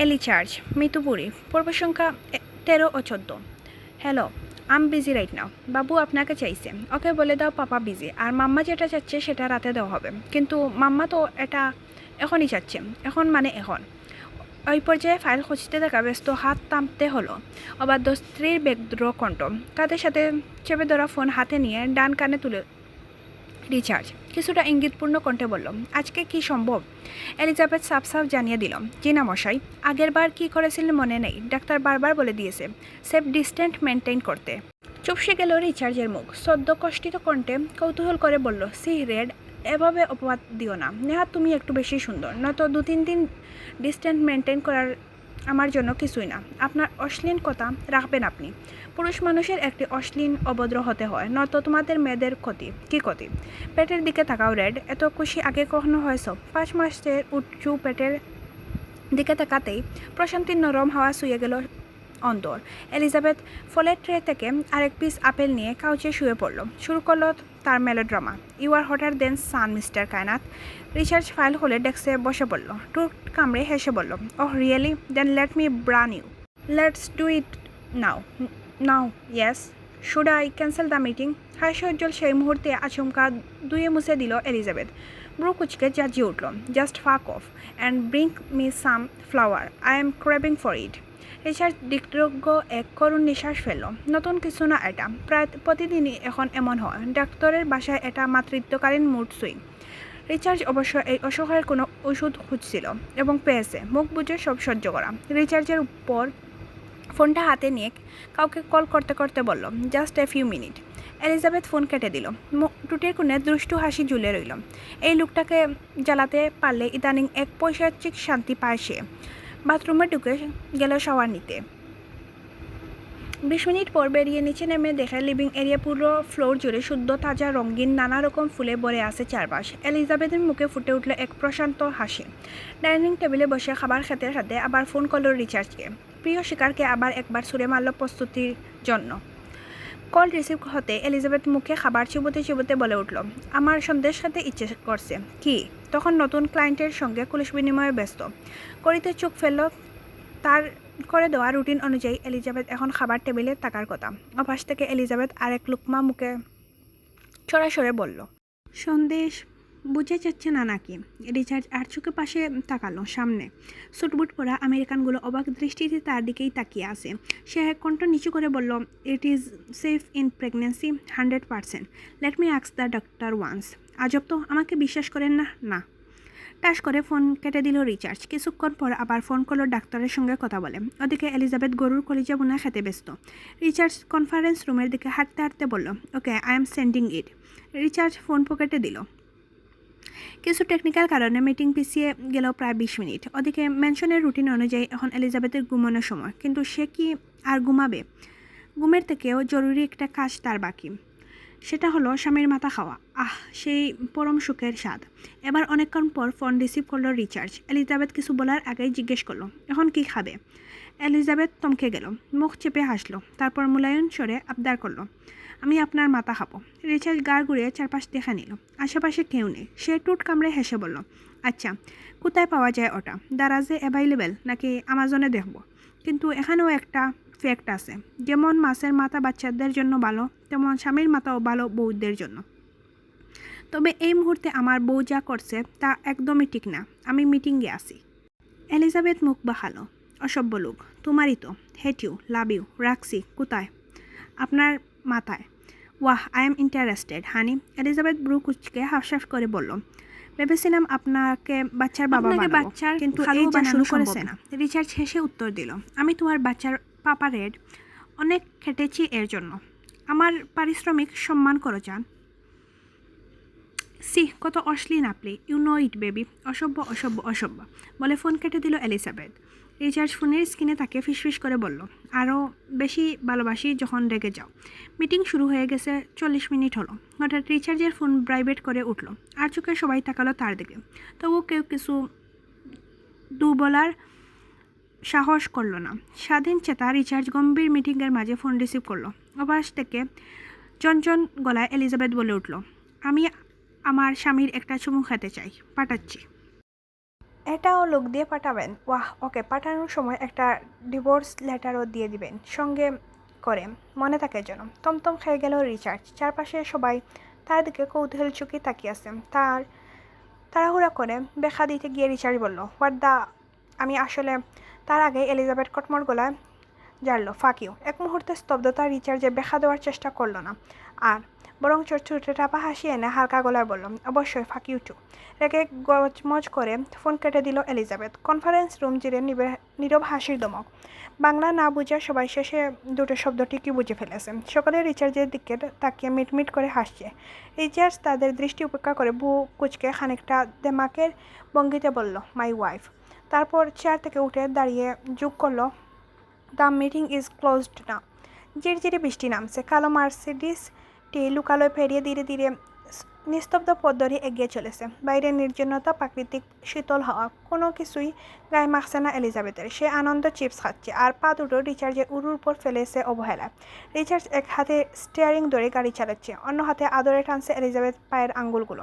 এলি চার্জ মিতুপুরি পর্ব সংখ্যা 13 ও 14। হ্যালো, আম বিজি রাইট নাও। বাবু আপনাকে চাইছে। ওকে বলে দাও পাপা বিজি, আর মাম্মা যেটা চাচ্ছে সেটা রাতে দেওয়া হবে। কিন্তু মাম্মা তো এটা এখনই চাচ্ছে। এখন মানে এখন। ওই পর্যায়ে ফাইল খুঁজতে থাকা ব্যস্ত হাত টানতে হলো। অবাধ্য স্ত্রীর বেদ্র কণ্ঠ। তাদের সাথে চেপে ধরা ফোন হাতে নিয়ে ডান কানে তুলে রিচার্জ কিছুটা ইঙ্গিতপূর্ণ কণ্ঠে বলল, আজকে কি সম্ভব? এলিজাবেথ সাফ সাফ জানিয়ে দিল, জি না মশাই, আগের বার কী করেছিলেন মনে নেই। ডাক্তার বারবার বলে দিয়েছে সেফ ডিস্টেন্স মেনটেন করতে। চুপসে গেল রিচার্জের মুখ। সদ্য কষ্টিত কণ্ঠে কৌতূহল করে বলল, সি রেড, এভাবে অপবাদ দিও না। নেহা তুমি একটু বেশি সুন্দর, নয়তো 2-3 দিন ডিস্টেন্স মেনটেন করার আমার জন্য কিছুই না। আপনার অশ্লীল কথা রাখবেন আপনি। পুরুষ মানুষের একটি অশ্লীল অভদ্র হতে হয়, নয়তো তোমাদের মেয়েদের ক্ষতি। কী ক্ষতি? পেটের দিকে তাকাও রেড, এত খুশি আগে কখনো হয়েছ? 5 মাসের উঁচু পেটের দিকে তাকাতেই প্রশান্তির নরম হাওয়া শুয়ে গেল অন্তর। এলিজাবেথ ফলের ট্রে থেকে আরেক পিস আপেল নিয়ে কাউচে শুয়ে পড়ল। শুরু করলো তার melodrama. You are hotter than sun mister Kainat. Research file হলে ডেস্কে বসে পড়ল। টুট কামড়ে হেসে বলল, oh really, then let me burn you. Let's do it now. Now, yes. Should I cancel the meeting? হাস্যোজ্জ্বল সেই মুহূর্তে আচমকা ধুয়ে মুছে দিল এলিজাবেথ। ব্রু কুচকে জাজিয়ে উঠল, just fuck off and bring me some flower, I am craving for it. Richard দিগ্ধ এক করুণ নিঃশ্বাস ফেলল। নতুন কিছু না এটা, প্রায় প্রতিদিনই এখন এমন হয়। ডাক্তারের বাসায় এটা মাতৃত্বকালীন মুড সুইং। রিচার্জ অবশ্য এই অসহায়ের কোনো ওষুধ খুঁজছিল এবং পেয়েছে। মুখ বুঝে সব সহ্য করা। রিচার্জের উপর ফোনটা হাতে নিয়ে কাউকে কল করতে করতে বলল, just a few minute. Elizabeth phone কেটে দিল। টুটির কোণে দুষ্টু হাসি ঝুলে রইল। এই লোকটাকে জ্বালাতে পারলে ইদানিং এক পৈশাচিক শান্তি পায় সে। বাথরুমে ঢুকে গেল শাওয়ার নিতে। 20 মিনিট পর বেরিয়ে নিচে নেমে দেখে লিভিং এরিয়া পুরো ফ্লোর জুড়ে শুদ্ধ তাজা রঙিন নানা রকম ফুলে ভরে আছে চারপাশ। এলিজাবেথের মুখে ফুটে উঠল এক প্রশান্ত হাসি। ডাইনিং টেবিলে বসে খাবার খেতে খেতে আবার ফোন করল রিচার্জকে। প্রিয় শিকারকে আবার একবার ছুড়ে মারল প্রস্তুতির জন্য। কল রিসিভ হতে এলিজাবেথ মুখে খাবার চিবোতে চিবোতে বলে উঠল, আমার সন্দেশ খেতে ইচ্ছে করছে। কি? তখন নতুন ক্লায়েন্টের সঙ্গে কুলিশ বিনিময়ে ব্যস্ত। করিতে চোখ ফেলল। তার করে দেওয়া রুটিন অনুযায়ী এলিজাবেথ এখন খাবার টেবিলে থাকার কথা। অপাশ থেকে এলিজাবেথ আরেক লুকমা মুখে সরাসরি বলল, সন্দেশ বুঝে যাচ্ছে না নাকি? রিচার্জ আর চোখে পাশে তাকালো। সামনে সুটবুট পরা আমেরিকানগুলো অবাক দৃষ্টিতে তার দিকেই তাকিয়ে আছে। সে কণ্ঠ নিচু করে বলল, it is safe in pregnancy 100%। Let me ask the doctor once. আজব তো, আমাকে বিশ্বাস করেন না? না। টাস করে ফোন কেটে দিল রিচার্জ। কিছুক্ষণ পর আবার ফোন করলো ডাক্তারের সঙ্গে কথা বলে। ওদিকে এলিজাবেথ গরুর কলিজা বোনা খেতে ব্যস্ত। রিচার্জ কনফারেন্স রুমের দিকে হাঁটতে হাঁটতে বলল, okay, I am sending it. Richard phone পকেটে দিল। কিছু টেকনিক্যাল কারণে মিটিং পিছিয়ে গেল প্রায় 20 মিনিট। ওদিকে মেনশনের রুটিন অনুযায়ী এখন এলিজাবেথের ঘুমানোর সময়, কিন্তু সে কি আর ঘুমাবে? ঘুমের থেকেও জরুরি একটা কাজ তার বাকি। সেটা হলো স্বামীর মাথা খাওয়া। সেই পরম সুখের স্বাদ। এবার অনেকক্ষণ পর ফোন রিসিভ করলো রিচার্জ। এলিজাবেথ কিছু বলার আগেই জিজ্ঞেস করলো, এখন কি খাবে? এলিজাবেথ থমকে গেল, মুখ চেপে হাসলো, তারপর মূল্যায়ন স্বরে আবদার করলো, আমি আপনার মাথা খাবো। রিচার্জ গা ঘুরিয়ে চারপাশ দেখা নিল। আশেপাশে কেউ নেই। সে টুট কামড়ে হেসে বলল, আচ্ছা, কোথায় পাওয়া যায় ওটা? দারাজে অ্যাভাইলেবেল নাকি আমাজনে দেখব? কিন্তু এখানেও একটা ফ্যাক্ট আছে, যেমন মাছের মাথা বাচ্চাদের জন্য ভালো, তেমন স্বামীর মাথাও ভালো বউদের জন্য। তবে এই মুহূর্তে আমার বউ যা করছে তা একদমই ঠিক না। আমি মিটিংয়ে আছি। এলিজাবেথ মুখ বাঁকালো, অসভ্য লোক। তোমারই তো। হেট ইউ, লাভ ইউ, রাখছি। কোথায়? আপনার মাথায়। Wow, I am interested honey. Elizabeth ব্রু কুচকে হাফসাফ করে বলল, ভেবেছিলাম আপনাকে বাচ্চার বাবা বানাবো, কিন্তু এই যা শুরু করেছেন। রিচার্ড হেসে উত্তর দিল, আমি তোমার বাচ্চার পাপা রেড। অনেক খেটেছি এর জন্য। আমার পারিশ্রমিক সম্মান করো চান। সি, কত অশ্লীল আপনি। You know it baby. অসভ্য, অসভ্য, অসভ্য বলে ফোন কেটে দিল এলিজাবেথ। রিচার্জ ফোনের স্ক্রিনে তাকে ফিসফিস করে বলল, আরও বেশি ভালোবাসি যখন রেগে যাও। মিটিং শুরু হয়ে গেছে, 40 মিনিট হলো। হঠাৎ রিচার্জের ফোন ভাইব্রেট করে উঠল। আর চোখে সবাই তাকালো তার দিকে। তবু কেউ কিছু বলার সাহস করলো না। স্বাধীন চেতা রিচার্জ গম্ভীর মিটিংয়ের মাঝে ফোন রিসিভ করলো। অপাশ থেকে চঞ্চন গলায় এলিজাবেথ বলে উঠল, আমি আমার স্বামীর একটা চুমু খেতে চাই, পাঠাচ্ছি। এটাও লোক দিয়ে পাঠাবেন? ওয়াহ, ওকে, পাঠানোর সময় একটা ডিভোর্স লেটারও দিয়ে দিবেন সঙ্গে করে, মনে থাকে যেন। তমতম খেয়ে গেল রিচার্ড। চারপাশে সবাই তার দিকে কৌতূহল চোখে তাকিয়ে আছে। তাড়াহুড়া করে ব্যাখ্যা দিতে গিয়ে রিচার্ড বলল, হোয়াট দ্য, আমি আসলে। তার আগে এলিজাবেথ কটমট গলায় জানল, ফাঁক ইউ। এক মুহূর্তে স্তব্ধতা। রিচার্ডে ব্যাখ্যা দেওয়ার চেষ্টা করলো না আর, বরং ছোট্ট টাপা হাসি এনে হালকা গলায় বলল, অবশ্যই ফাঁক ইউ টু। রেগে গজমজ করে ফোন কেটে দিল এলিজাবেথ। কনফারেন্স রুম জুড়ে নীরব হাসির দমক। বাংলা না বুঝে সবাই শেষে দুটো শব্দ ঠিকই বুঝে ফেলেছে। সকলে রিচার্জের দিকে তাকিয়ে মিটমিট করে হাসছে। রিচার্জ তাদের দৃষ্টি উপেক্ষা করে বুক কুচকে খানিকটা দেমাকের ভঙ্গিতে বলল, মাই ওয়াইফ। তারপর চেয়ার থেকে উঠে দাঁড়িয়ে যোগ করল, দ্য মিটিং ইজ ক্লোজড না। ঝিরঝিরে বৃষ্টি নামছে। কালো মার্সিডিসটি লুকালয় পেরিয়ে ধীরে ধীরে নিস্তব্ধ পথ ধরে এগিয়ে চলেছে। বাইরে নির্জনতা, প্রাকৃতিক শীতল হাওয়া, কোনো কিছুই গায়ে মাখছে না এলিজাবেথের। সে আনন্দ চিপস খাচ্ছে আর পা দুটো রিচার্জের উরুর উপর ফেলেছে অবহেলা। রিচার্জ এক হাতে স্টিয়ারিং ধরে গাড়ি চালাচ্ছে, অন্য হাতে আদরে টানছে এলিজাবেথ পায়ের আঙ্গুলগুলো।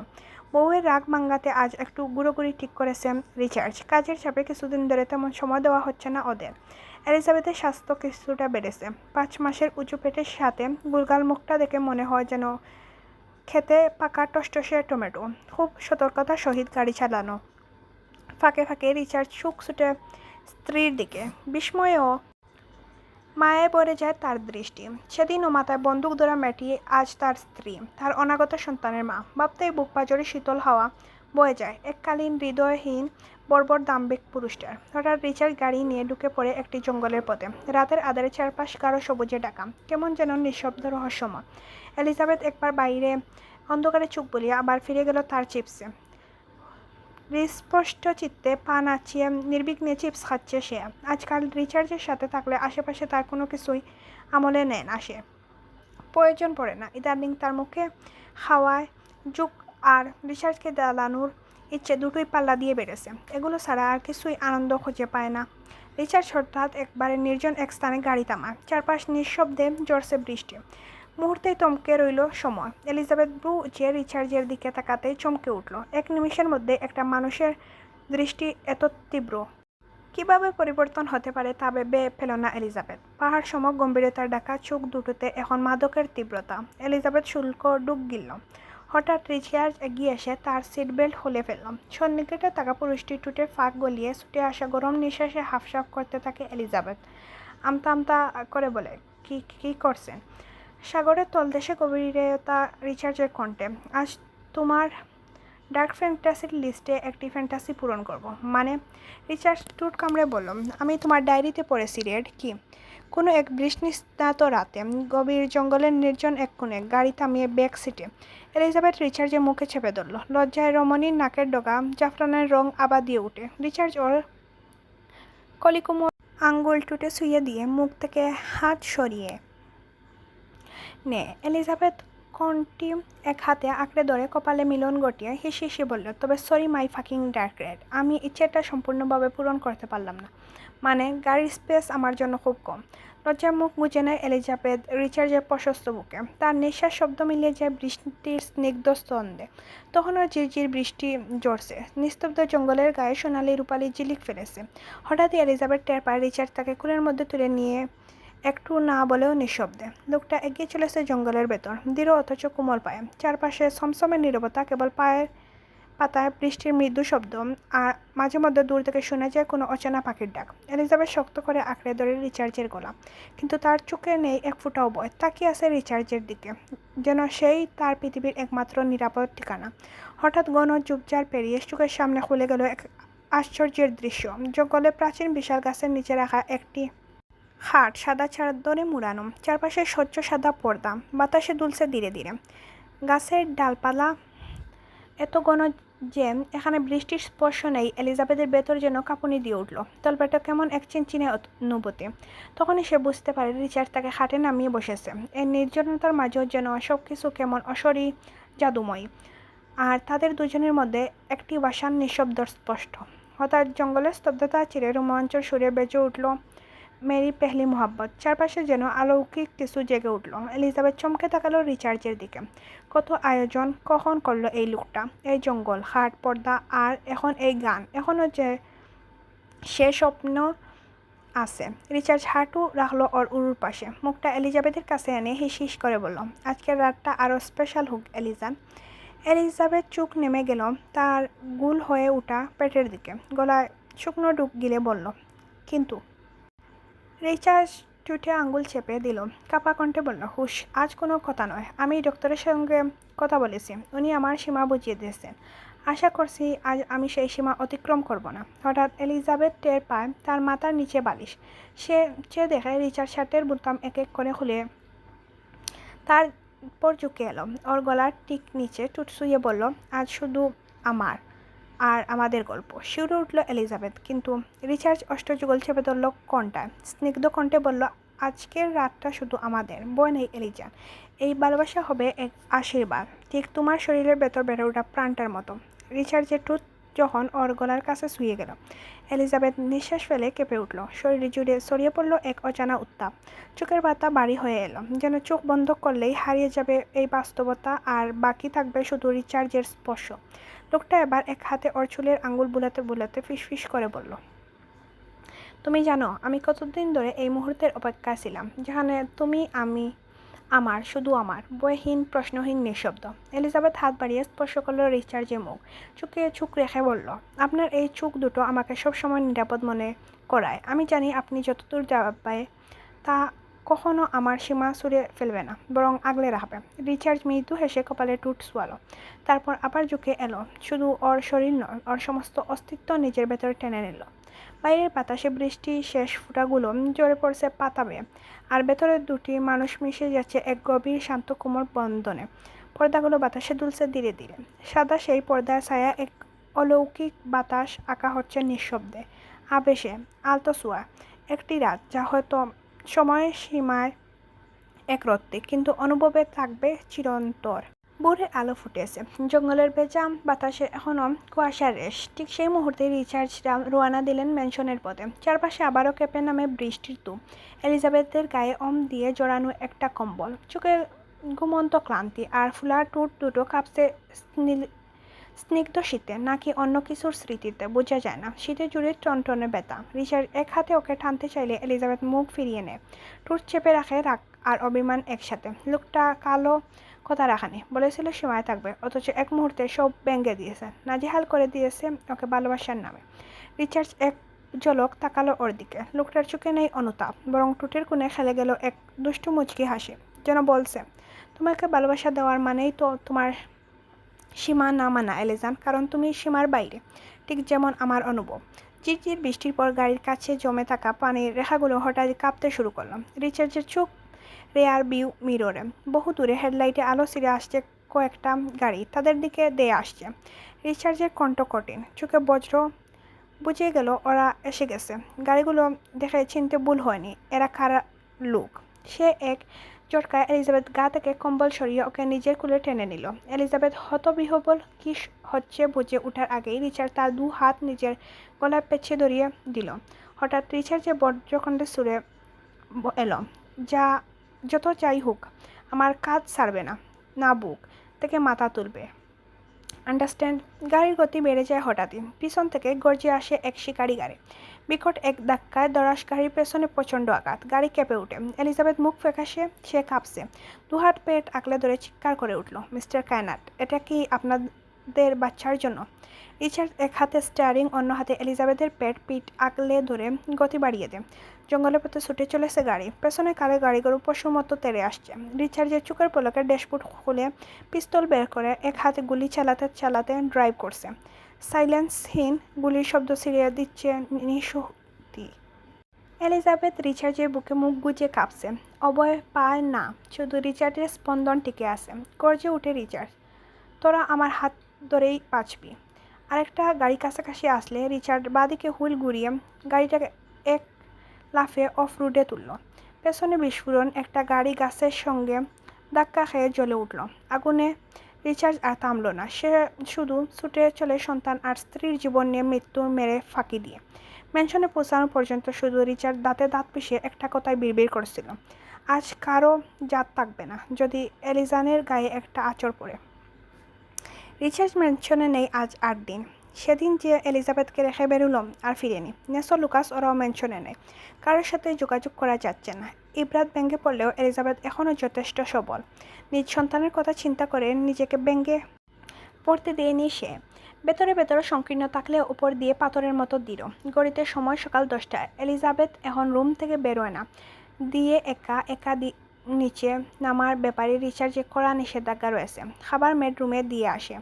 বউয়ের রাগ ভাঙাতে আজ একটু গুঁড়োগুড়ি ঠিক করেছে রিচার্জ। কাজের চাপে কিছুদিন ধরে তেমন সময় দেওয়া হচ্ছে না ওদের। এলিজাবেথের স্বাস্থ্য কিছুটা বেড়েছে। 5 মাসের উঁচু পেটের সাথে গুলগাল মুখটা দেখে মনে হয় যেন খেতে পাকা টসটসে টমেটো। খুব সতর্কতার সহিত গাড়ি চালানো। ফাঁকে ফাঁকে রিচার্ড সুখ ছুটে স্ত্রীর দিকে। বিস্ময়েও মায়ায় পড়ে যায় তার দৃষ্টি। সেদিনও মাথায় বন্দুক ধরা ম্যাটি আজ তার স্ত্রী, তার অনাগত সন্তানের মা। ভাবতেই বুক পাঁজরে শীতল হাওয়া বয়ে যায় এককালীন হৃদয়হীন বর্বর দাম্ভিক পুরুষটার। হঠাৎ রিচার্ড গাড়ি নিয়ে ঢুকে পড়ে একটি জঙ্গলের পথে। রাতের আধারে চারপাশ গাঢ় সবুজে ঢাকা, কেমন যেন নিঃশব্দ রহস্যময়। এলিজাবেথ একবার বাইরে অন্ধকারে চোখ বুলিয়ে আবার ফিরে গেল তার চিপসে। বিস্পষ্ট চিত্তে পা নাচিয়ে নির্বিঘ্নে চিপস খাচ্ছে সে। আজকাল রিচার্জের সাথে থাকলে আশেপাশে তার কোনো কিছুই আমলে নেন আসে, প্রয়োজন পড়ে না। ইদানিং তার মুখে খাওয়ায় যুগ আর রিচার্জকে জ্বালানোর ইচ্ছে দুটোই পাল্লা দিয়ে বেড়েছে। এগুলো ছাড়া আর কিছুই আনন্দ খুঁজে পায় না। রিচার্জ হঠাৎ একবারে নির্জন এক স্থানে গাড়ি থামায়। চারপাশ নিঃশব্দে ঝরছে বৃষ্টি। মুহূর্তেই থমকে রইল সময়। এলিজাবেথ ব্রু যে রিচার্জের দিকে তাকাতেই চমকে উঠল। এক নিমিষের মধ্যে একটা মানুষের দৃষ্টি এত তীব্র কিভাবে পরিবর্তন হতে পারে তা ভেবে পেল না এলিজাবেথ। পাহাড় সম গম্ভীরতার ঢাকা চোখ দুটোতে এখন মাদকের তীব্রতা। এলিজাবেথ শুল্ক ডুব গিলল। হঠাৎ রিচার্জ এগিয়ে এসে তার সিট বেল্ট খুলে ফেলল। সন্নিকটে থাকা পুরুষটি টুটের ফাঁক গলিয়ে ছুটে আসা গরম নিঃশ্বাসে হাফসাফ করতে থাকে এলিজাবেথ। আমতা আমতা করে বলে, কি করছেন? সাগরের তলদেশে গভীরতা রিচার্জের কণ্ঠে। আজ তোমার ডার্ক ফ্যান্টাসির লিস্টে একটি ফ্যান্টাসি পূরণ করব। মানে? রিচার্ড টুট কামড়ে বলল, আমি তোমার ডায়েরিতে পড়েছি রেড। কি? কোনো এক বৃষ্টিস্নাত রাতে গভীর জঙ্গলের নির্জন এক কোণে গাড়ি থামিয়ে ব্যাক সিটে এলিজাবেথ রিচার্জের মুখে চেপে ধরল। লজ্জায় রমণীর নাকের ডগা জাফরানের রং আবার দিয়ে উঠে। রিচার্জ ওর কলিকুমোর আঙ্গুল টুটে ছুঁয়ে দিয়ে মুখ থেকে হাত সরিয়ে নে। এলিজাবেথ কণ্ঠটি এক হাতে আঁকড়ে ধরে কপালে মিলন ঘটিয়ে হিসি হিসি বলল, তবে sorry my fucking dark red, আমি ইচ্ছেটা সম্পূর্ণভাবে পূরণ করতে পারলাম না। মানে, গাড়ির স্পেস আমার জন্য খুব কম। লজ্জার মুখ মুছে নেয় এলিজাবেথ রিচার্জের প্রশস্ত বুকে। তার নিঃশ্বাস শব্দ মিলিয়ে যায় বৃষ্টির স্নিগ্ধ স্তন্দে। তখনও ঝিরঝির বৃষ্টি ঝরছে। নিস্তব্ধ জঙ্গলের গায়ে সোনালি রূপালি ঝিলিক ফেলেছে। হঠাৎই এলিজাবেথ টের পায় রিচার্জ তাকে কুলের মধ্যে তুলে নিয়ে একটু না বলেও নিঃশব্দে। লোকটা এগিয়ে চলেছে জঙ্গলের ভেতর, দৃঢ় অথচ কোমল পায়ে। চারপাশে সমসমের নীরবতা, কেবল পায়ের পাতায় বৃষ্টির মৃদু শব্দ, আর মাঝে মধ্যে দূর থেকে শোনা যায় কোনো অচেনা পাখির ডাক। এলিজাবেথ শক্ত করে আঁকড়ে ধরে রিচার্জের গলা, কিন্তু তার চোখে নেই এক ফোঁটাও ভয়। তাকিয়ে আছে রিচার্জের দিকে, যেন সেই তার পৃথিবীর একমাত্র নিরাপদ ঠিকানা। হঠাৎ ঘন ঝোপঝাড় পেরিয়ে চোখের সামনে খুলে গেল এক আশ্চর্যের দৃশ্য। জঙ্গলে প্রাচীন বিশাল গাছের নিচে রাখা একটি খাট, সাদা চাদরে মুড়ানো, চারপাশে স্বচ্ছ সাদা পর্দা, বাতাসে দুলছে ধীরে ধীরে। গাছের ডালপালা এত ঘন যে এখানে বৃষ্টির স্পর্শ নেই। এলিজাবেথের ভেতর যেন কাঁপুনি দিয়ে উঠল। তলপেটে কেমন এক চিনচিনে অনুভূতি। তখনই সে বুঝতে পারে রিচার্ড তাকে খাটে নামিয়ে বসেছে। এই নির্জনতার মাঝেও যেন সব কিছু কেমন অশরী জাদুময়। আর তাদের দুজনের মধ্যে একটি বাসার নিঃশব্দ স্পষ্ট। হঠাৎ জঙ্গলের স্তব্ধতা চিরে রোমাঞ্চের সুরে বেজে উঠল মেরি পেহলি মোহাব্বত। চারপাশে যেন অলৌকিক কিছু জেগে উঠল। এলিজাবেথ চমকে তাকালো রিচার্জের দিকে। কত আয়োজন কখন করলো এই লোকটা, এই জঙ্গল, হাট, পর্দা, আর এখন এই গান। এখনও যে সে স্বপ্ন আছে। রিচার্জ হাঁটু রাখলো ওর উরুর পাশে, মুখটা এলিজাবেথের কাছে এনে হিস হিস করে বলল, আজকের রাতটা আরও স্পেশাল হোক এলিজান। এলিজাবেথ চোখ নেমে গেল তার গুল হয়ে ওঠা পেটের দিকে। গলায় শুকনো ডুব গিলে বলল, কিন্তু। রিচার্জ ঠোঁটে আঙুল চেপে দিল, কাপা কণ্ঠে বলল, হুশ, আজ কোনো কথা নয়। আমি ডক্টরের সঙ্গে কথা বলেছি, উনি আমার সীমা বুঝিয়ে দিয়েছেন। আশা করছি আজ আমি সেই সীমা অতিক্রম করব না। হঠাৎ এলিজাবেথ টের পায় তার মাথার নিচে বালিশ। সে চেয়ে দেখে রিচার্ড শার্টের বোতাম এক এক করে খুলে তারপর ঝুঁকে এলো ওর গলার ঠিক নিচে, টুট শুয়ে বলল, আজ শুধু আমার আর আমাদের গল্প। শিউরে উঠল এলিজাবেথ, কিন্তু রিচার্ড অষ্টযুগল চেপে ধরল কণ্ঠায়, স্নিগ্ধ কণ্ঠে বলল, আজকের রাতটা শুধু আমাদের, বই নেই এলিজান। এই ভালোবাসা হবে এক আশীর্বাদ, ঠিক তোমার শরীরের ভেতর বেড়ে ওঠা প্রাণটার মতো। রিচার্ডের ঠোঁট যখন ওর গলার কাছে শুয়ে গেল, এলিজাবেথ নিঃশ্বাস ফেলে কেঁপে উঠল। শরীর জুড়ে ছড়িয়ে পড়ল এক অজানা উত্তাপ। চোখের পাতা বাড়ি হয়ে এলো, যেন চোখ বন্ধ করলেই হারিয়ে যাবে এই বাস্তবতা, আর বাকি থাকবে শুধু রিচার্জের স্পর্শ। লোকটা এবার এক হাতে ওর চুলের আঙুল বুলাতে বুলাতে ফিসফিস করে বলল, তুমি জানো আমি কতদিন ধরে এই মুহূর্তের অপেক্ষায় ছিলাম, যেখানে তুমি, আমি, আমার, শুধু আমার, বয়হীন, প্রশ্নহীন, নিঃশব্দ। এলিজাবেথ হাত বাড়িয়ে স্পর্শ করলো রিচার্জের মুখ, চোখে চোখ রেখে বলল, আপনার এই চোখ দুটো আমাকে সবসময় নিরাপদ মনে করায়। আমি জানি আপনি যতদূর যাবে তা কখনো আমার সীমা ছুঁড়ে ফেলবে না, বরং আগলে রাখবে। রিচার্জ মৃদু হেসে কপালে টুট ছোঁয়ালো, তারপর আবার ঝুঁকে এলো, শুধু ওর শরীর নয়, ওর সমস্ত অস্তিত্ব নিজের ভেতরে টেনে নিল। বাইরের বাতাসে বৃষ্টি শেষ ফোঁটাগুলো ঝরে পড়ছে পাতা বেয়ে, আর ভেতরে দুটি মানুষ মিশে যাচ্ছে এক গভীর শান্ত কোমল বন্ধনে। পর্দাগুলো বাতাসে দুলছে ধীরে ধীরে। সাদা সেই পর্দার ছায়া এক অলৌকিক বাতাস আঁকা হচ্ছে নিঃশব্দে, আবেশে, আলতো ছোঁয়া। একটি রাত যা হয়তো সময়ের সীমায় একরত্তি, কিন্তু অনুভবে থাকবে চিরন্তর। ভোরের আলো ফুটেছে, জঙ্গলের ভেজা বাতাসে এখনো কুয়াশার রেশ। ঠিক সেই মুহূর্তে রিচার্জরা রওনা দিলেন ম্যানশনের পথে। চারপাশে আবারও কেঁপে নামে বৃষ্টির ধূপ। এলিজাবেথের গায়ে দিয়ে জড়ানো একটা কম্বল, চোখে ঘুমন্ত ক্লান্তি, আর ফুলা ঠোঁট দুটো কাঁপছে স্নিগ্ধ শীতে, নাকি অন্য কিছুর স্মৃতিতে, বোঝা যায় না। শীতে জুড়ে টনটনে ব্যথা। রিচার্ড এক হাতে ওকে টানতে চাইলে এলিজাবেথ মুখ ফিরিয়ে নেয়, ঠোঁট চেপে রাখে রাগ আর অভিমান একসাথে। লোকটা কালো কথা রাখানি, বলেছিল সীমায় থাকবে, অথচ এক মুহূর্তে সব ভেঙে দিয়েছে, নাজেহাল করে দিয়েছে ওকে ভালোবাসার নামে। রিচার্ড এক ঝলক তাকালো ওর দিকে। লোকটার চোখে নেই অনুতাপ, বরং ঠোঁটের কোণে খেলে গেল এক দুষ্টু মুচকি হাসি, যেন বলছে, তোমাকে ভালোবাসা দেওয়ার মানেই তো তোমার সীমা না মানা এলিজান, কারণ তুমি সীমার বাইরে, ঠিক যেমন আমার অনুভব। ঝিরঝির বৃষ্টির পর গাড়ির কাছে জমে থাকা পানির রেখাগুলো হঠাৎ কাঁপতে শুরু করলো। রিচার্জের চোখ রেয়ার ভিউ মিররে, বহু দূরে হেডলাইটে আলো ছিঁড়ে আসছে কয়েকটা গাড়ি তাদের দিকে দিয়ে আসছে। রিচার্জের কণ্ঠ কঠিন, চোখে বজ্র, বুঝে গেল ওরা এসে গেছে। গাড়িগুলো দেখে চিনতে ভুল হয়নি, এরা কারা লোক। সে এক ঝটকায় এলিজাবেথ গা থেকে কম্বল সরিয়ে ওকে নিজের কোলে টেনে নিল। এলিজাবেথ হতবিহ্বল কি হচ্ছে বুঝে ওঠার আগেই রিচার্ড তার দু হাত নিজের গলায় পেঁচিয়ে ধরিয়ে দিল। হঠাৎ রিচার্জের বজ্রকণ্ঠে সুরে এলো, যত যাই হোক আমার কাজ ছাড়বে না, না বুক থেকে মাথা তুলবে, আন্ডারস্ট্যান্ড। গাড়ির গতি বেড়ে যায় হঠাৎই। পিছন থেকে গর্জে আসে এক শিকারি গাড়ি। বিকট এক ধাক্কায় দরাস গাড়ির পেছনে প্রচণ্ড আঘাত। গাড়ি কেঁপে ওঠে। এলিজাবেথ মুখ ফ্যাকাশে, সে কাঁপছে। দুহাত পেট আঁকলে ধরে চিৎকার করে উঠল, মিস্টার কায়নাট, এটা কি আপনাদের বাচ্চার জন্য? রিচার্ড এক হাতে স্টিয়ারিং, অন্য হাতে এলিজাবেথের পিঠ আঁকলে ধরে গতি বাড়িয়ে দেয়। জঙ্গলের পথে ছুটে চলেছে গাড়ি, পেছনে কালে গাড়িগুলো পশুর মতো তেড়ে আসছে। রিচার্জের চোখের পলকে ড্যাশবোর্ড খুলে পিস্তল বের করে এক হাতে গুলি চালাতে চালাতে ড্রাইভ করছে। সাইলেন্সহীন গুলির শব্দ ছিঁড়ে দিচ্ছে নিঃশক্তি। এলিজাবেথ রিচার্জের বুকে মুখ গুজে কাঁপছে, অভয় পায় না, শুধু রিচার্জের স্পন্দন টিকে আছে। গর্জে উঠে রিচার্জ, তোরা আমার হাত ধরেই বাঁচবি। আরেকটা গাড়ি কাছাকাছি আসলে রিচার্ড বাঁদিকে হুইল ঘুরিয়ে গাড়িটাকে এক লাফে অফ রোডে তুলল। পেছনে বিস্ফোরণ, একটা গাড়ি গাছের সঙ্গে ধাক্কা খেয়ে জ্বলে উঠল আগুনে। রিচার্জ আর থামল না, সে শুধু ছুটে চলে সন্তান আর স্ত্রীর জীবন নিয়ে মৃত্যুর মেরে ফাঁকি দিয়ে। মেনশনে পৌঁছানো পর্যন্ত শুধু রিচার্ড দাঁতে দাঁত পিষে একটা কথায় বিড়বিড় করছিল, আজ কারো জাত থাকবে না যদি এলিজানের গায়ে একটা আঁচড় পড়ে। রিচার্ড মেনশনে নেই আজ 8 দিন। সেদিন যে এলিজাবেথকে রেখে বেরুলো আর ফিরেনি। নেসো লুকাস ওরাও মেনশনে নেই। কারোর সাথে যোগাযোগ করা যাচ্ছে না। ইব্রাত ভেঙে পড়লেও এলিজাবেথ এখনও যথেষ্ট সবল। নিজ সন্তানের কথা চিন্তা করে নিজেকে ভেঙে পড়তে দেয়নি সে। ভেতরে ভেতরে সংকীর্ণ থাকলেও উপর দিয়ে পাথরের মতো দৃঢ়। ঘড়িতে সময় সকাল 10টা। এলিজাবেথ এখন রুম থেকে বেরোয় না। দিয়ে একা একা নিচে নামার ব্যাপারে রিচার্জে কড়া নিষেধাজ্ঞা রয়েছে। খাবার মেড রুমে দিয়ে আসে।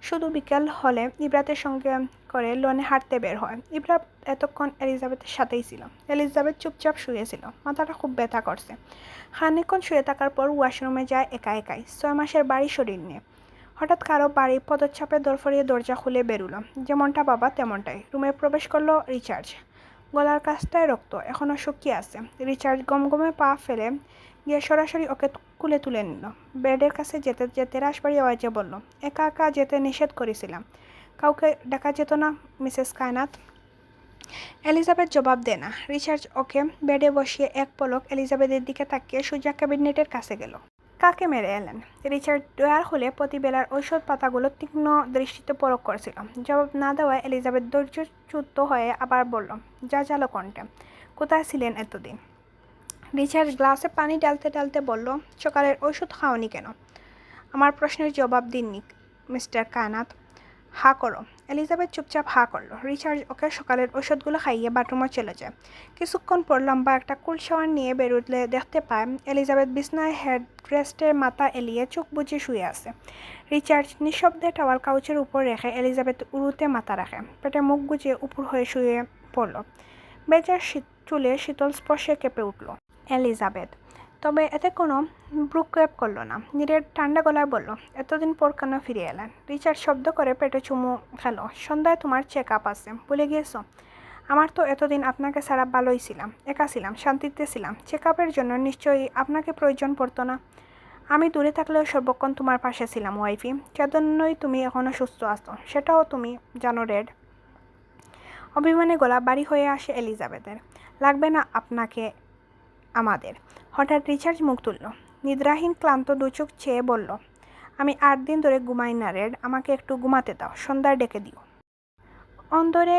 শুধু বিকেল হলে ইব্রাতের সঙ্গে করে লনে হাঁটতে বের হয়। ইব্রাত এতক্ষণ এলিজাবেথের সাথেই ছিল। এলিজাবেথ চুপচাপ শুয়েছিল। মাথাটা খুব ব্যথা করছে। খানিকক্ষণ শুয়ে থাকার পর ওয়াশরুমে যায় একা একাই। 6 মাসের বাড়ি শরীর নিয়ে। হঠাৎ কারো বাড়ি পদচাপে দরফরিয়ে দরজা খুলে বেরুলো। যেমনটা বাবা তেমনটাই। রুমে প্রবেশ করলো রিচার্জ। গলার কাছটায় রক্ত এখনও শুকিয়ে আছে। রিচার্জ গমগমে পা ফেলে গিয়ে সরাসরি ওকে কুলে তুলে নিল। বেডের কাছে যেতে যেতে রাশবাড়ি আওয়াজে বলল, একা একা যেতে নিষেধ করেছিলাম। কাউকে ডাকা যেত না মিসেস কায়নাত? এলিজাবেথ জবাব দেয় না। রিচার্জ ওকে বেডে বসিয়ে এক পলক এলিজাবেথের দিকে তাকিয়ে সোজা ক্যাবিনেটের কাছে গেল। কাকে মেরে এলেন? রিচার্ড ডয়ার হলে প্রতিবেলার ঔষধ পাতাগুলো তীক্ষ্ণ দৃষ্টিতে পরখ করছিল। জবাব না দেওয়ায় এলিজাবেথ ধৈর্যচ্যুত হয়ে আবার বলল, যা জালো কণ্ঠে, কোথায় ছিলেন এতদিন? রিচার্ড গ্লাসে পানি ডালতে ডালতে বলল, সকালের ওষুধ খাওনি কেন? আমার প্রশ্নের জবাব দিননি মিস্টার কায়নাত। হা করো। এলিজাবেথ চুপচাপ হা করলো। রিচার্ড ওকে সকালের ওষুধগুলো খাইয়ে বাথরুমে চলে যায়। কিছুক্ষণ পর লম্বা একটা কুল শাওয়ার নিয়ে বেরোলে দেখতে পায় এলিজাবেথ বিছনায় হেডরেস্টের মাথা এলিয়ে চোখ বুজে শুয়ে আছে। রিচার্ড নিঃশব্দে টাওয়াল কাউচের উপর রেখে এলিজাবেথ উরুতে মাথা রাখে। পেটে মুখ গুজিয়ে উপর হয়ে শুয়ে পড়ল। বেজার চুলে শীতল স্পর্শে কেঁপে উঠল এলিজাবেথ। তবে এতে কোনো ভ্রুক্ষেপ করল না। নীরের ঠান্ডা গলায় বলল, এতদিন পর কেন ফিরে এলেন? রিচার্ড শব্দ করে পেটে চুমু খেল। সন্ধ্যায় তোমার চেক আপ আছে, ভুলে গিয়েছো? আমার তো এতদিন আপনাকে ছাড়া ভালোই ছিলাম, একা ছিলাম, শান্তিতে ছিলাম। চেক আপের জন্য নিশ্চয়ই আপনাকে প্রয়োজন পড়তো না। আমি দূরে থাকলেও সর্বক্ষণ তোমার পাশে ছিলাম ওয়াইফি। সেজন্যই তুমি এখনও সুস্থ আছো, সেটাও তুমি জানো রেড। অভিমানে গলা বাড়ি হয়ে আসে এলিজাবেথের। লাগবে না আপনাকে আমাদের। হঠাৎ রিচার্জ মুখ তুলল। নিদ্রাহীন ক্লান্ত দুচোখ চেয়ে বলল, আমি 8 দিন ধরে ঘুমাই না রেড, আমাকে একটু ঘুমাতে দাও, সন্ধ্যায় ডেকে দিও। অন্তরে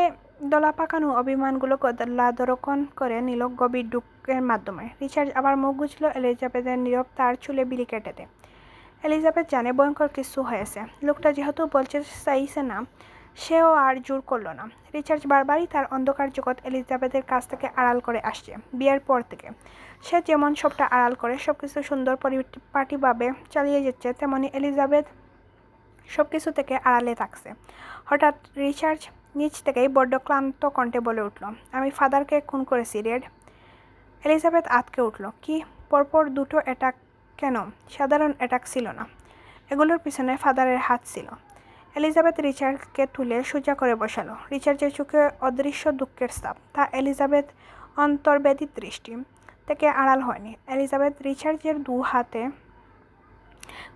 দলা পাকানো অভিমানগুলো গলাদরকন করে নিল গভীর দুঃখের মাধ্যমে। রিচার্জ আবার মুখ গুছল এলিজাবেথের নীরব তার চুলে বিলি কেটে দেয়। এলিজাবেথ জানে ভয়ঙ্কর কিছু হয়েছে। লোকটা যেহেতু বলতে চাইছে না, সেও আর জোর করল না। রিচার্ড বারবারই তার অন্ধকার জগৎ এলিজাবেথের কাছ থেকে আড়াল করে আসছে। বিয়ের পর থেকে সে যেমন সবটা আড়াল করে সবকিছু সুন্দর পরিপাটিভাবে চালিয়ে যাচ্ছে, তেমনি এলিজাবেথ সবকিছু থেকে আড়ালে থাকছে। হঠাৎ রিচার্ড নিচ থেকেই বড্ড ক্লান্ত কণ্ঠে বলে উঠল, আমি ফাদারকে খুন করেছি রেড। এলিজাবেথ আঁতকে উঠল। কি? পরপর দুটো অ্যাটাক কেন? সাধারণ অ্যাটাক ছিল না, এগুলোর পিছনে ফাদারের হাত ছিল। এলিজাবেথ রিচার্ডকে তুলে সোজা করে বসালো। রিচার্ডের চোখে অদৃশ্য দুঃখের ছাপ। তা এলিজাবেথ অন্তর্বেদী দৃষ্টি থেকে আড়াল হয়নি। এলিজাবেথ রিচার্ডের 2 হাতে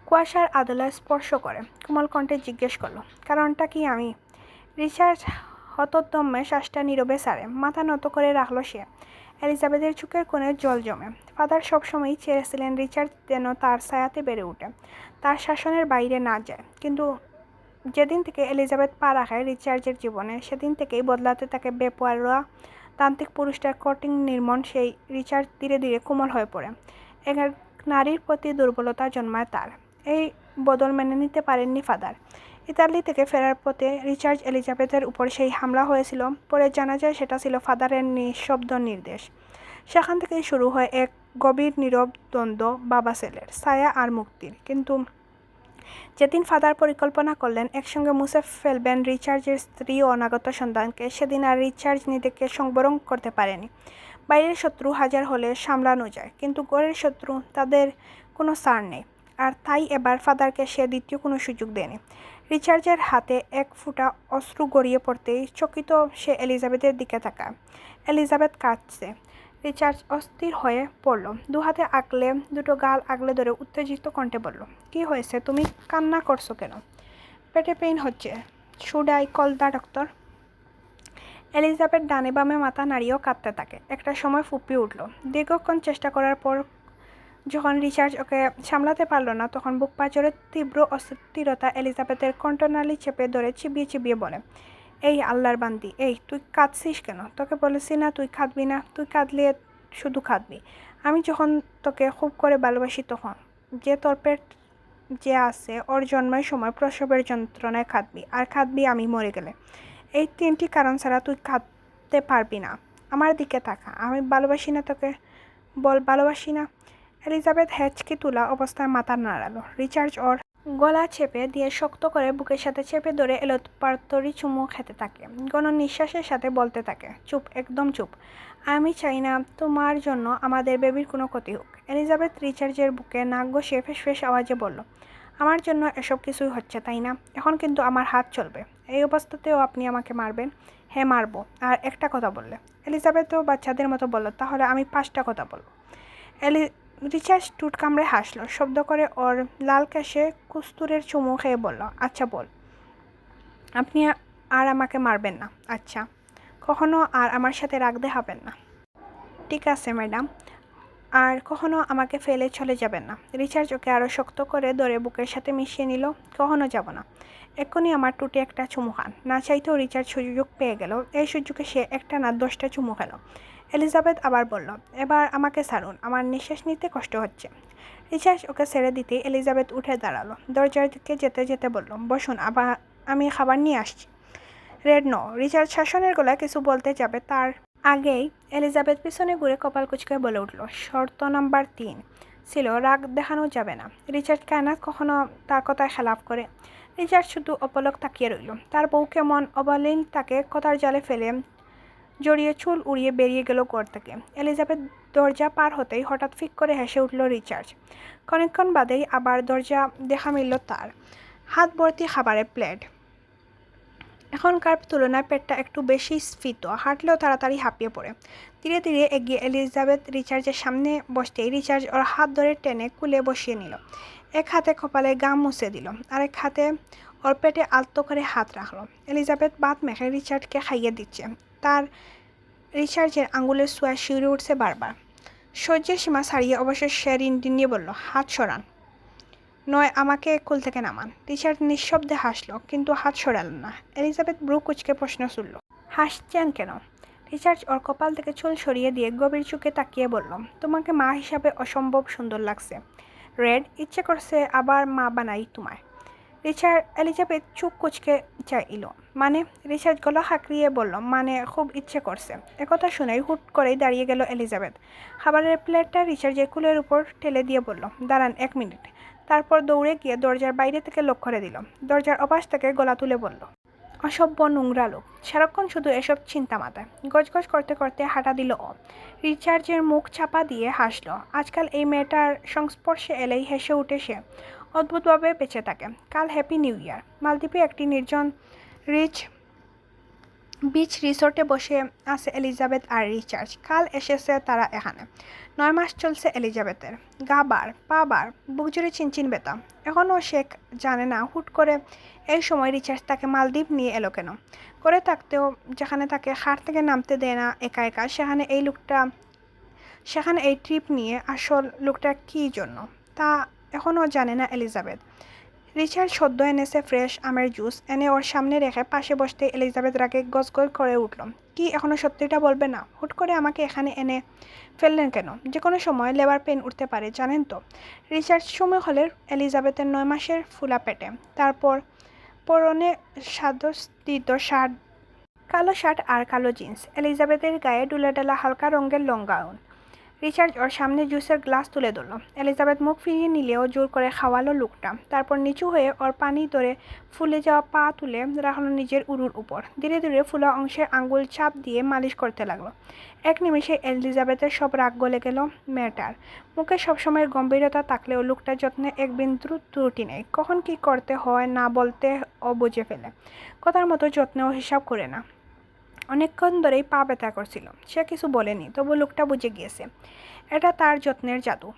কুয়াশার আদলায় স্পর্শ করে কোমল কণ্ঠে জিজ্ঞেস করলো, কারণটা কি আমি? রিচার্ড হতোদ্যমে শ্বাসটা নীরবে ছাড়ে। মাথা নত করে রাখলো সে। এলিজাবেথের চোখের কোণে জল জমে। ফাদার সবসময়ই চেয়েছিলেন রিচার্ড যেন তার ছায়াতে বেড়ে ওঠে, তার শাসনের বাইরে না যায়। কিন্তু যেদিন থেকে এলিজাবেথ পা রাখে রিচার্ডের জীবনে, সেদিন থেকেই বদলাতে থাকে বেপরোয়া তান্ত্রিক পুরুষটার কঠিন নির্মম সেই রিচার্ড ধীরে ধীরে কোমল হয়ে পড়ে। এক নারীর প্রতি দুর্বলতা জন্মায় তার। এই বদল মেনে নিতে পারেননি ফাদার। ইতালি থেকে ফেরার পথে রিচার্ড এলিজাবেথের উপর সেই হামলা হয়েছিল। পরে জানা যায় সেটা ছিল ফাদারের নিঃশব্দ নির্দেশ। সেখান থেকেই শুরু হয় এক গভীর নীরব দ্বন্দ্ব বাবা ছেলের, ছায়া আর মুক্তির। কিন্তু যেদিন ফাদার পরিকল্পনা করলেন একসঙ্গে মুছে ফেলবেন রিচার্ডের স্ত্রী ও অনাগত সন্তানকে, সেদিন আর রিচার্ড নিজেকে সংবরণ করতে পারেনি। বাইরের শত্রু হাজার হলে সামলানো যায়, কিন্তু ঘরের শত্রু, তাদের কোনো ছাড় নেই। আর তাই এবার ফাদারকে সে দ্বিতীয় কোনো সুযোগ দেয়নি। রিচার্ডের হাতে এক ফোঁটা অশ্রু গড়িয়ে পড়তেই চকিত সে এলিজাবেথের দিকে তাকায়। এলিজাবেথ কাঁদছে। রিচার্ড অস্থির হয়ে পড়ল। 2 হাতে আগলে, দুটো গাল আগলে ধরে উত্তেজিত কণ্ঠে বলল, কি হয়েছে? তুমি কান্না করছো কেন? পেটে পেইন হচ্ছে। Should I call the doctor? Elizabeth ডানে বামে মাথা নাড়িয়েও কাঁদতে থাকে। একটা সময় ফুঁপিয়ে উঠল। দীর্ঘক্ষণ চেষ্টা করার পর যখন রিচার্ড ওকে সামলাতে পারল না, তখন বুক পাঁজরের তীব্র অস্থিরতা এলিজাবেথের কণ্ঠনালী চেপে ধরে চিবিয়ে চিবিয়ে বলে, এই আল্লাহর বান্দি, এই তুই কাঁদছিস কেন? তোকে বলেছি না তুই কাঁদবি না? তুই কাঁদলে শুধু কাঁদবি। আমি যখন তোকে খুব করে ভালোবাসি তখন যে তোর পেট যে আছে ওর জন্মের সময় প্রসবের যন্ত্রণায় কাঁদবি, আর কাঁদবি আমি মরে গেলে। এই 3টি কারণ ছাড়া তুই কাঁদতে পারবি না। আমার দিকে তাকা, আমি ভালোবাসি না তোকে? বল ভালোবাসি না? এলিজাবেথ হেঁচকি তোলা অবস্থায় মাথা নাড়ালো। রিচার্ড ওর গলা চেপে দিয়ে শক্ত করে বুকের সাথে চেপে ধরে এলোপাতাড়ি চুমু খেতে থাকে। ঘন নিঃশ্বাসের সাথে বলতে থাকে, চুপ, একদম চুপ। আমি চাই না তোমার জন্য আমাদের বেবির কোনো ক্ষতি হোক। এলিজাবেথ রিচার্ডের বুকে নাক ঘষিয়ে ফেসফেস আওয়াজে বলল, আমার জন্য এসব কিছুই হচ্ছে তাই না? এখন কিন্তু আমার হাত চলবে। এই অবস্থাতেও আপনি আমাকে মারবেন? হ্যাঁ মারবো। আর একটা কথা বললে? এলিজাবেথও বাচ্চাদের মতো বলল, তাহলে আমি 5টা কথা বলবো। রিচার্ড টুট কামড়ে হাসলো, শব্দ করে ওর লাল কেশে কুস্তুরের চুমু খেয়ে বলল, আচ্ছা বল। আপনি আর আমাকে মারবেন না? আচ্ছা। কখনো আর আমার সাথে রাগ দেখাবেন না? ঠিক আছে ম্যাডাম। আর কখনো আমাকে ফেলে চলে যাবেন না। রিচার্ড ওকে আরও শক্ত করে ধরে বুকের সাথে মিশিয়ে নিল। কখনো যাব না। এক্ষুনি আমার টুটে একটা চুমু খান। না চাইতেও রিচার্ড সুযোগ পেয়ে গেল। এই সুযোগে সে একটা না 10টা চুমু খেল। এলিজাবেথ আবার বলল, এবার আমাকে ছাড়ুন, আমার নিঃশ্বাস নিতে কষ্ট হচ্ছে। রিচার্ড ওকে ছেড়ে দিতে এলিজাবেথ উঠে দাঁড়ালো। দরজার দিকে যেতে যেতে বলল, বসুন, আবার আমি খাবার নিয়ে আসছি। Red no. রিচার্ড শাসনের গলায় কিছু বলতে যাবে, তার আগেই এলিজাবেথ পিছনে ঘুরে কপাল কুঁচকে বলে উঠল, শর্ত নাম্বার 3 ছিল রাগ দেখানো যাবে না। রিচার্ড কায়নাত কখনো তার কথায় খেলাফ করে? রিচার্ড শুধু অপলক তাকিয়ে রইল। তার বউ কেমন অবলীল তাকে কথার জালে ফেলে জড়িয়ে চুল উড়িয়ে বেরিয়ে গেল ঘর থেকে। এলিজাবেথ দরজা পার হতেই হঠাৎ ফিক করে হেসে উঠল রিচার্ড। খানিকক্ষণ বাদেই আবার দরজা দেখা মিলল তার। হাত ভর্তি খাবারের প্লেট। এখনকার তুলনায় পেটটা একটু বেশি স্ফীত, হাঁটলেও তাড়াতাড়ি হাঁপিয়ে পড়ে। ধীরে ধীরে এগিয়ে এলিজাবেথ রিচার্জের সামনে বসতেই রিচার্জ ওর হাত ধরে টেনে কুলে বসিয়ে নিল। এক হাতে কপালে গাম মুছে দিল, আরেক হাতে ওর পেটে আলতো করে হাত রাখলো। এলিজাবেথ ভাত মেখে রিচার্ডকে খাইয়ে দিচ্ছে। তার রিচার্জের আঙুলের ছোঁয়া শিউরে উঠছে বারবার। সহ্যের সীমা ছাড়িয়ে অবশ্য সে রিনটিন নিয়ে বলল, হাত সরান, নয় আমাকে কোল থেকে নামান। রিচার্ড নিঃশব্দে হাসলো, কিন্তু হাত সরালেন না। এলিজাবেথ ব্রু কুচকে প্রশ্ন শুনল, হাসছেন কেন? রিচার্ড ওর কপাল থেকে চুল সরিয়ে দিয়ে গভীর চোখে তাকিয়ে বলল, তোমাকে মা হিসাবে অসম্ভব সুন্দর লাগছে রেড। ইচ্ছে করছে আবার মা বানাই তোমায়। এলিজাবেথ চোখ কুচকে চাইল। মানে? রিচার্ড গলা খাঁকড়িয়ে বলল, মানে খুব ইচ্ছে করছে। একথা শুনেই হুট করেই দাঁড়িয়ে গেল এলিজাবেথ। খাবারের প্লেটটা রিচার্ডের কুলের উপর ঠেলে দিয়ে বলল, দাঁড়ান 1 মিনিট। তারপর দৌড়ে গিয়ে দরজার বাইরে থেকে লক করে দিল। দরজার ওপাশ থেকে গলা তুলে বলল, অসভ্য নোংরা লোক, সারাক্ষণ শুধু এসব চিন্তা মাথায়। গজগজ করতে করতে হাঁটা দিল ও। রিচার্জের মুখ চাপা দিয়ে হাসলো। আজকাল এই মেয়েটার সংস্পর্শে এলেই হেসে উঠে সে। অদ্ভুতভাবে বেঁচে থাকে। কাল হ্যাপি নিউ ইয়ার। মালদ্বীপে একটি নির্জন বিচ রিসোর্টে বসে আছে এলিজাবেথ আর রিচার্ড। কাল এসেছে তারা এখানে। 9 মাস চলছে এলিজাবেথের। গা বার, পা বার, বুক জুড়ে চিনচিন ব্যথা। এখনও সে জানে না হুট করে এই সময় রিচার্ড তাকে মালদ্বীপ নিয়ে এলো কেন। করে থাকতেও যেখানে তাকে খাট থেকে নামতে দেয় না একা একা, সেখানে এই ট্রিপ নিয়ে আসল লোকটা কী জন্য তা এখনও জানে না এলিজাবেথ। রিচার্ড সদ্য এনেছে ফ্রেশ আমের জুস এনে ওর সামনে রেখে পাশে বসতে এলিজাবেথ রাগে গজগজ করে উঠল। কি এখনও সত্যিটা বলবে না? হুট করে আমাকে এখানে এনে ফেললেন কেন? যে কোনো সময় লেবার পেন উঠতে পারে জানেন তো। রিচার্ড সময় হলে এলিজাবেথের 9 মাসের ফুলা পেটে, তারপর পরনে সাদস্তিত শার্ট, কালো শার্ট আর কালো জিন্স। এলিজাবেথের গায়ে ডুলাডালা হালকা রঙের লং গাউন। রিচার্ড ওর সামনে জুসের গ্লাস তুলে ধরল। এলিজাবেথ মুখ ফিরিয়ে নিলেও জোর করে খাওয়ালো লোকটা। তারপর নিচু হয়ে ওর পানি ধরে ফুলে যাওয়া পা তুলে রাখলো নিজের উরুর উপর। ধীরে ধীরে ফুলা অংশে আঙ্গুল চাপ দিয়ে মালিশ করতে লাগলো। এক নিমেষে এলিজাবেথের সব রাগ গলে গেল মেয়েটার। মুখে সবসময়ের গম্ভীরতা থাকলেও লোকটার যত্নে এক বিন্দু ত্রুটি নেই। কখন কি করতে হয় না বলতে ও বুঝে ফেলে। কথার মতো যত্নেও হিসাব করে না। অনেকক্ষণ ধরেই পা ব্যথা করছিল। সে কিছু বলেনি, তবু লোকটা বুঝে গিয়েছে এটা তার যত্নের জাদু।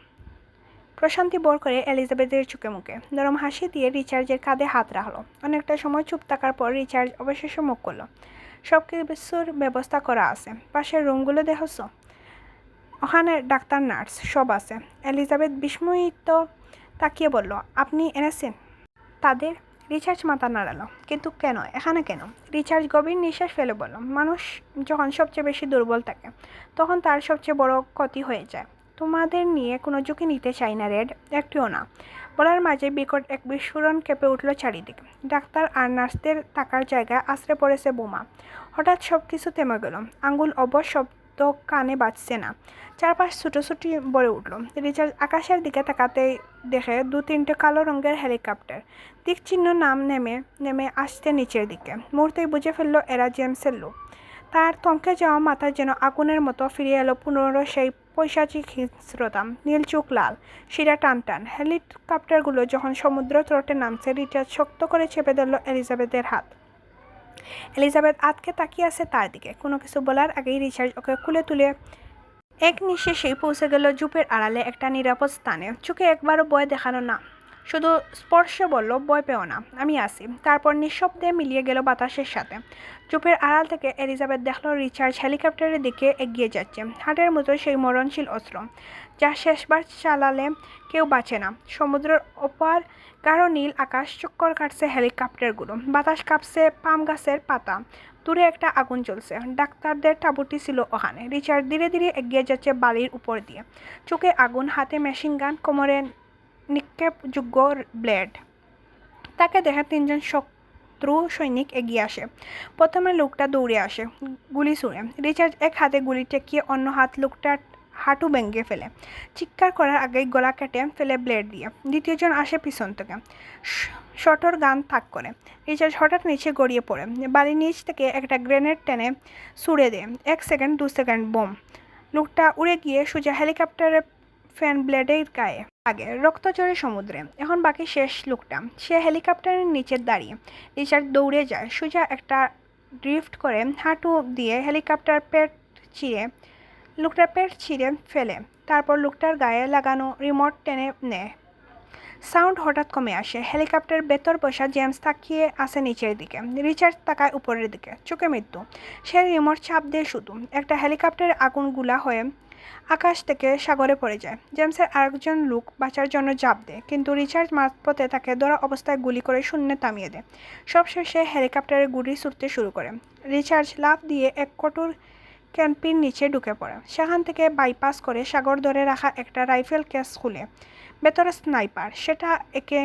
প্রশান্তি বোর করে এলিজাবেথের চোখে মুখে নরম হাসি দিয়ে রিচার্জের কাঁধে হাত রাখলো। অনেকটা সময় চুপ থাকার পর রিচার্জ অবশেষে মুখ করল। সব কিছুর ব্যবস্থা করা আছে। পাশের রুমগুলো দেখছ, ওখানে ডাক্তার নার্স সব আছে। এলিজাবেথ বিস্ময়িত তাকিয়ে বলল, আপনি এনেছেন তাদের? রিচার্ড মাথা নাড়ালো, কিন্তু কেন, এখানে কেন? রিচার্ড গভীর নিঃশ্বাস ফেলে বলল, মানুষ যখন সবচেয়ে বেশি দুর্বল থাকে তখন তার সবচেয়ে বড় ক্ষতি হয়ে যায়। তোমাদের নিয়ে কোনো ঝুঁকি নিতে চাই না রেড, একটিও না। বলার মাঝে বিকট এক বিস্ফোরণ কেঁপে উঠল চারিদিকে। ডাক্তার আর নার্সদের থাকার জায়গায় আশ্রে পড়েছে বোমা। হঠাৎ সব কিছু থেমে গেল। আঙ্গুল অবশ শব্দ কানে বাজছে না। চারপাশ ছুটোছুটি ভরে উঠল। রিচার্ড আকাশের দিকে তাকাতেই দেখে 2-3টে কালো রঙের হেলিকপ্টার দিকচিহ্ন নাম নেমে নেমে আসছে নিচের দিকে। মুহূর্তেই বুঝে ফেলল এরা জেমসের লোক। তার থমকে যাওয়া মাথা যেন আগুনের মতো ফিরে এলো পুনরায় সেই পৈশাচিক হিংস্রতা। নীল চোখ লাল, শিরা টান টান। হেলিকপ্টারগুলো যখন সমুদ্র তটে নামছে, রিচার্ড শক্ত করে চেপে ধরল এলিজাবেথের হাত। এলিজাবেথ আতকে তাকিয়ে আছে তার দিকে। কোনো কিছু বলার আগেই রিচার্ড ওকে কুলে তুলে এক নিঃশেষেই পৌঁছে গেল জুপের আড়ালে একটা নিরাপদ স্থানে। চোখে একবারও ভয় দেখানো না, শুধু স্পর্শে বলল, ভয় পেও না, আমি আছি। তারপর নিঃশব্দে মিলিয়ে গেল বাতাসের সাথে। জুপের আড়াল থেকে এলিজাবেথ দেখল রিচার্ড হেলিকপ্টারের দিকে এগিয়ে যাচ্ছে, হাটের মতো সেই মরণশীল অস্ত্র যা শেষবার চালালে কেউ বাঁচে না। সমুদ্রের ওপার গাঢ় নীল আকাশ চক্কর কাটছে হেলিকপ্টারগুলো। বাতাস কাঁপছে পাম গাছের পাতা। দূরে একটা আগুন জ্বলছে। ডাক্তারদের তাঁবুটি ছিল ওখানে। রিচার্ড ধীরে ধীরে এগিয়ে যাচ্ছে বালির উপর দিয়ে। চোখে আগুন, হাতে মেশিন গান, কোমরে নিক্ষেপযোগ্য ব্লেড। তাকে দেখে 3জন শত্রু সৈনিক এগিয়ে আসে। প্রথমে লোকটা দৌড়ে আসে, গুলি ছুড়ে। রিচার্ড এক হাতে গুলি টেকিয়ে অন্য হাত লোকটার হাঁটু ভেঙে ফেলে। চিৎকার করার আগেই গলা কেটে ফেলে ব্লেড দিয়ে। দ্বিতীয়জন আসে পিছন থেকে, শটর গান তাক করে। রিচার্ড হঠাৎ নিচে গড়িয়ে পড়ে। বালির নিচ থেকে একটা গ্রেনেড টেনে ছুড়ে দেয়। 1 সেকেন্ড, 2 সেকেন্ড, বোম। লোকটা উড়ে গিয়ে সোজা হেলিকপ্টারের ফ্যান ব্লেডের গায়ে আগে। রক্ত ঝরে সমুদ্রে। এখন বাকি শেষ লোকটা। সে হেলিকপ্টারের নিচে দাঁড়িয়ে। রিচার্ড দৌড়ে যায়, সোজা একটা ড্রিফট করে হাঁটু দিয়ে লোকটার পেট ছিঁড়ে ফেলে। তারপর লোকটার গায়ে লাগানো রিমোট টেনে নেয়। সাউন্ড হঠাৎ কমে আসে। হেলিকপ্টারের ভেতর বসা জেমস তাকিয়ে আসে নিচের দিকে। রিচার্ড তাকায় উপরের দিকে, চোখে মৃত্যু। সে রিমোট চাপ দিয়ে শুধু একটা হেলিকপ্টারের আগুন গুলা হয়ে আকাশ থেকে সাগরে পড়ে যায়। জেমসের আরেকজন লোক বাঁচার জন্য ঝাঁপ দেয়, কিন্তু রিচার্ড মাঝপথে তাকে ধরা অবস্থায় গুলি করে শূন্যে থামিয়ে দেয়। সবশেষে হেলিকপ্টারের গুলি ছুটতে শুরু করে। রিচার্ড লাফ দিয়ে এক কঠোর ক্যাম্পির নিচে ঢুকে পড়ে। সেখান থেকে বাইপাস করে সাগর ধরে রাখা একটা রাইফেল কেস খুলে ভেতরে স্নাইপার, সেটা একে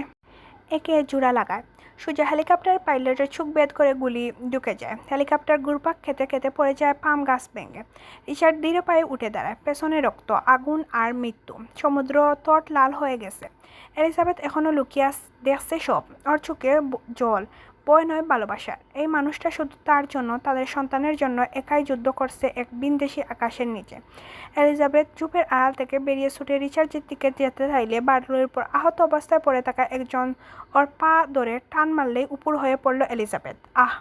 একে জোড়া লাগায়। সোজা হেলিকপ্টার পাইলটের চোখ বেদ করে গুলি ঢুকে যায়। হেলিকপ্টার ঘুরপাক খেতে খেতে পড়ে যায় পাম গাছ ভেঙে। রিচার্ড ধীরে পায়ে উঠে দাঁড়ায়। পেছনে রক্ত, আগুন আর মৃত্যু। সমুদ্র তট লাল হয়ে গেছে। এলিজাবেথ এখনো লুকিয়ে দেখছে সব। ওর চোখে জল, ভয় নয়, ভালোবাসার। এই মানুষটা শুধু তার জন্য, তাদের সন্তানের জন্য একাই যুদ্ধ করছে এক ভিনদেশী আকাশের নিচে। এলিজাবেথ জুপের আড়াল থেকে বেরিয়ে ছুটে রিচার্ডের দিকে যেতে চাইলে বাটুলের উপর আহত অবস্থায় পড়ে থাকা একজন ওর পা ধরে টান মারলেই উপর হয়ে পড়ল এলিজাবেথ। আহ!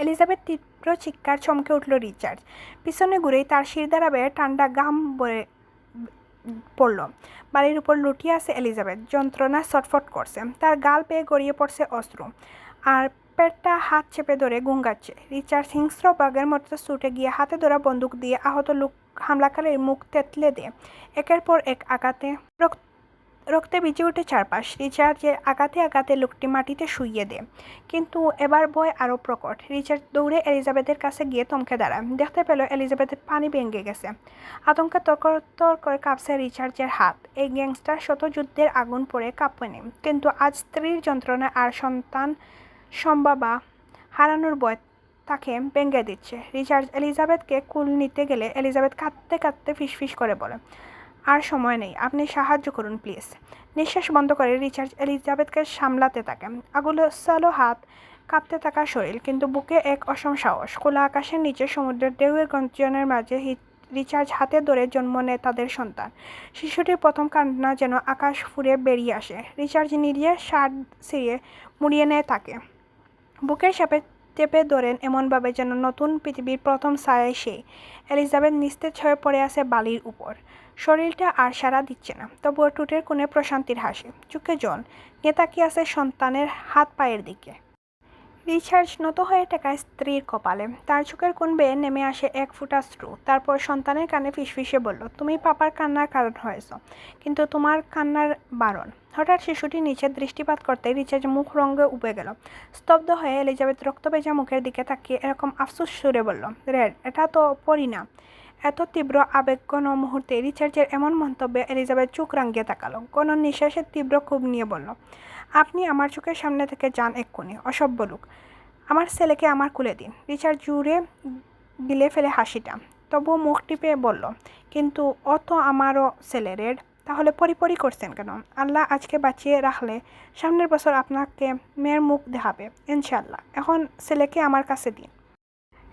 এলিজাবেথ তীব্র চিৎকার, চমকে উঠল রিচার্ড। পিছনে ঘুরেই তার শিরদাঁড়া বেয়ে ঠান্ডা ঘাম বয়ে পড়ল। বাড়ির উপর লুটিয়ে আছে এলিজাবেথ, যন্ত্রণা ছটফট করছে। তার গাল বেয়ে গড়িয়ে পড়ছে অশ্রু, আর পেটটা হাত চেপে ধরে গুঙ্গাচ্ছে। রিচার্ড হিংস্র বাঘের মতো ছুটে গিয়ে হাতে ধরা বন্দুক দিয়ে আহত লোক হামলাকারীর মুখ তেতলে দেয়। একের পর এক আঘাতে রক্তে ভিজে ওঠে চারপাশ। রিচার্ড যে আঘাতে আঘাতে লোকটি মাটিতে শুইয়ে দেয়। কিন্তু এবার ভয় আরও প্রকট। রিচার্ড দৌড়ে এলিজাবেথের কাছে গিয়ে থমকে দাঁড়ায়। দেখতে পেল এলিজাবেথের পানি ভেঙে গেছে। আতঙ্কে তরতর করে কাঁপছে রিচার্ডের হাত। এই গ্যাংস্টার শত যুদ্ধের আগুন পড়ে কাঁপেনি, কিন্তু আজ স্ত্রীর যন্ত্রণা আর সন্তান সম্ভাবা হারানোর ভয় তাকে ভেঙে দিচ্ছে। রিচার্ড এলিজাবেথকে কুল নিতে গেলে এলিজাবেথ কাঁদতে কাঁদতে ফিসফিস করে বলে, আর সময় নেই, আপনি সাহায্য করুন প্লিজ। নিঃশ্বাস বন্ধ করে রিচার্ড এলিজাবেথকে সামলাতে থাকে। আগুলো হাত, কাঁপতে থাকা শরীর, কিন্তু বুকে এক অসম সাহস। খোলা আকাশের নিচে সমুদ্রের ঢেউয়ের গর্জনের মাঝে রিচার্ড হাতে ধরে জন্ম নেয় তাদের সন্তান। শিশুটির প্রথম কান্না যেন আকাশ ফুঁড়ে বেরিয়ে আসে। রিচার্ড নিজের শার্ট ছিঁড়ে মুড়িয়ে নেয় তাকে। বুকের সাপে চেপে ধরেন এমনভাবে যেন নতুন পৃথিবীর প্রথম ছায়ায় সেই। এলিজাবেথ নিস্তেজ হয়ে পড়ে আছে বালির উপর। শরীরটা আর সাড়া দিচ্ছে না, তবুও ঠোঁটের কোণে প্রশান্তির হাসি। চোখে জল নিয়ে তাকিয়ে আছে সন্তানের হাত পায়ের দিকে। রিচার্জ নত হয়ে টেকায় স্ত্রীর কপালে। তার চোখের কোণ বেয়ে নেমে আসে এক ফোঁটা শ্রু। তারপর সন্তানের কানে ফিসফিসে বলল, তুমি পাপার কান্নার কারণ হয়েছ, কিন্তু তোমার কান্নার বারণ। হঠাৎ শিশুটি নিচে দৃষ্টিপাত করতে রিচার্জ মুখ রঙে উবে গেল। স্তব্ধ হয়ে এলিজাবেথ রক্তভেজা মুখের দিকে তাকিয়ে এরকম আফসোস সুরে বলল, রেড, এটা তো পড়ি না। এত তীব্র আবেগঘন মুহূর্তে রিচার্জের এমন মন্তব্যে এলিজাবেথ চোখ রাঙিয়ে তাকালো। কোন নিঃশ্বাসের তীব্র ক্ষোভ নিয়ে বলল, আপনি আমার চোখের সামনে থেকে যান এক্ষুনি, অসভ্য লোক। আমার ছেলেকে আমার কুলে দিন। রিচার্ড জুড়ে গিলে ফেলে হাসিটা, তবুও মুখ টিপে বলল, কিন্তু ও তো আমারও ছেলে, রেড। তাহলে পরিপরি করছেন কেন? আল্লাহ আজকে বাঁচিয়ে রাখলে সামনের বছর আপনাকে মেয়ের মুখ দেখাবে ইনশাল্লাহ। এখন ছেলেকে আমার কাছে দিন।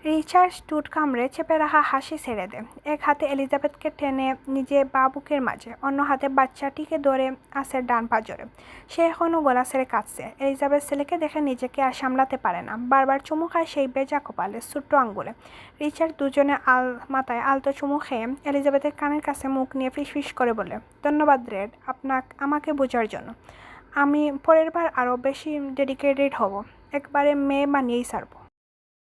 রিচার্ড ঠোঁট কামড়ে চেপে রাখা হাসি ছেড়ে দেয়। এক হাতে এলিজাবেথকে টেনে নিজে বা বুকের মাঝে, অন্য হাতে বাচ্চাটিকে ধরে আছে ডান পাঁজরে। সে এখনও গলা ছেড়ে কাঁদছে। এলিজাবেথ ছেলেকে দেখে নিজেকে আর সামলাতে পারে না। বারবার চুমু খায় সেই বেজা কপালে, ছোট্ট আঙ্গুলে। রিচার্ড দুজনে মাথায় আলতো চুমু খেয়ে এলিজাবেথের কানের কাছে মুখ নিয়ে ফিসফিস করে বলে, ধন্যবাদ রেড, আমাকে বোঝার জন্য। আমি পরের বার আরও বেশি ডেডিকেটেড হব। একবারে মেয়ে বানিয়েই ছাড়ব।